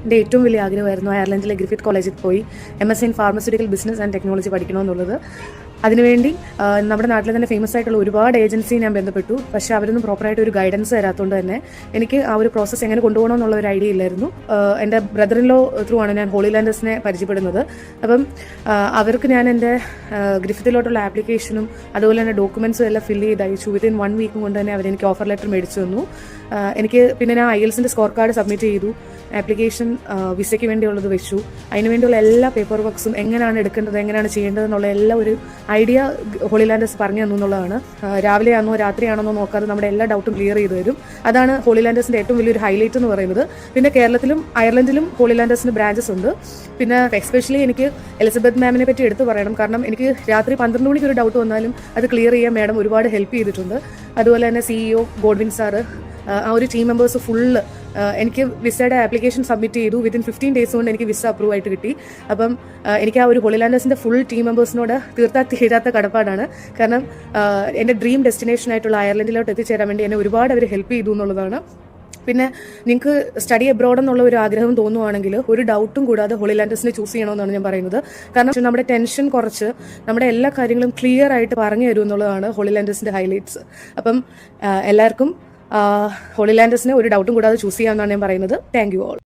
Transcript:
എൻ്റെ ഏറ്റവും വലിയ ആഗ്രഹമായിരുന്നു അയർലൻഡിലെ ഗ്രിഫിത്ത് കോളേജിൽ പോയി MSc in pharmaceutical business and technology പഠിക്കണമെന്നുള്ളത്. അതിനുവേണ്ടി നമ്മുടെ നാട്ടിൽ തന്നെ ഫേമസ് ആയിട്ടുള്ള ഒരുപാട് ഏജൻസി ഞാൻ ബന്ധപ്പെട്ടു. പക്ഷേ അവരൊന്നും പ്രോപ്പറായിട്ട് ഒരു ഗൈഡൻസ് തരാത്തതുകൊണ്ട് തന്നെ എനിക്ക് ആ ഒരു പ്രോസസ്സ് എങ്ങനെ കൊണ്ടുപോകണം എന്നുള്ള ഒരു ഐഡിയ ഇല്ലായിരുന്നു. എൻ്റെ ബ്രദർ ഇൻ ലോ ത്രൂ ആണ് ഞാൻ ഹോളി ലാൻഡേഴ്സിനെ പരിചയപ്പെടുന്നത്. അപ്പം അവർക്ക് ഞാൻ എൻ്റെ ഗ്രിഫിത്തിലോട്ടുള്ള ആപ്ലിക്കേഷനും അതുപോലെ തന്നെ ഡോക്യുമെൻറ്റ്സും എല്ലാം ഫില്ല് ചെയ്ത് അയച്ചു. വിത്തിൻ 1 വീക്ക് കൊണ്ട് തന്നെ അവരെനിക്ക് ഓഫർ ലെറ്റർ മേടിച്ചു തന്നു. എനിക്ക് പിന്നെ ഞാൻ IELTSൻ്റെ സ്കോർ കാർഡ് സബ്മിറ്റ് ചെയ്തു. ആപ്ലിക്കേഷൻ വിസയ്ക്ക് വേണ്ടിയുള്ളത് വെച്ചു. അതിനുവേണ്ടിയുള്ള എല്ലാ പേപ്പർ വർക്ക്സും എങ്ങനെയാണ് എടുക്കേണ്ടത്, എങ്ങനെയാണ് ചെയ്യേണ്ടത് എന്നുള്ള എല്ലാ ഒരു ഐഡിയ ഹോളി ലാൻഡേഴ്സ് പറഞ്ഞു തന്നു എന്നുള്ളതാണ്. രാവിലെ ആണോ രാത്രിയാണെന്നോ നോക്കാതെ നമ്മുടെ എല്ലാ ഡൗട്ടും ക്ലിയർ ചെയ്ത് തരും. അതാണ് ഹോളി ലാൻഡേഴ്സിൻ്റെ ഏറ്റവും വലിയൊരു ഹൈലൈറ്റ് എന്ന് പറയുന്നത്. പിന്നെ കേരളത്തിലും അയർലൻഡിലും ഹോളി ലാൻഡേഴ്സിന് ബ്രാഞ്ചസ് ഉണ്ട്. പിന്നെ എസ്പെഷ്യലി എനിക്ക് എലിസബത്ത് മാമിനെ പറ്റി എടുത്ത് പറയണം. കാരണം എനിക്ക് രാത്രി 12 മണിക്ക് ഒരു ഡൗട്ട് വന്നാലും അത് ക്ലിയർ ചെയ്യാൻ മാഡം ഒരുപാട് ഹെൽപ്പ് ചെയ്തിട്ടുണ്ട്. അതുപോലെ തന്നെ CEO ഗോഡ്വിൻ സാറ്, ആ ഒരു ടീം മെമ്പേഴ്സ് ഫുള്ള് എനിക്ക് വിസയുടെ ആപ്ലിക്കേഷൻ സബ്മിറ്റ് ചെയ്തു. വിത്തിൻ 15 ഡേയ്സ് കൊണ്ട് എനിക്ക് വിസ അപ്രൂവ് ആയിട്ട് കിട്ടി. അപ്പം എനിക്ക് ആ ഒരു ഹോളി ലാൻഡേഴ്സിൻ്റെ ഫുൾ ടീം മെമ്പേഴ്സിനോട് തീരാത്ത കടപ്പാടാണ്. കാരണം എൻ്റെ ഡ്രീം ഡെസ്റ്റിനേഷനായിട്ടുള്ള അയർലൻഡിലോട്ട് എത്തിച്ചേരാൻ വേണ്ടി എന്നെ ഒരുപാട് അവർ ഹെൽപ്പ് ചെയ്തു എന്നുള്ളതാണ്. പിന്നെ നിങ്ങൾക്ക് സ്റ്റഡി അബ്രോഡ് എന്നുള്ള ഒരു ആഗ്രഹം തോന്നുവാണെങ്കിൽ ഒരു ഡൗട്ടും കൂടാതെ ഹോളി ലാൻഡേഴ്സിനെ ചൂസ് ചെയ്യണമെന്നാണ് ഞാൻ പറയുന്നത്. കാരണം നമ്മുടെ ടെൻഷൻ കുറച്ച് നമ്മുടെ എല്ലാ കാര്യങ്ങളും ക്ലിയർ ആയിട്ട് പറഞ്ഞു തരും എന്നുള്ളതാണ് ഹോളി ലാൻഡേഴ്സിൻ്റെ ഹൈലൈറ്റ്സ്. അപ്പം എല്ലാവർക്കും ഹോളി ലാൻഡേഴ്സിനെ ഒരു ഡൗട്ടും കൂടാതെ ചൂസ് ചെയ്യാമെന്നാണ് ഞാൻ പറയുന്നത്. Thank you all.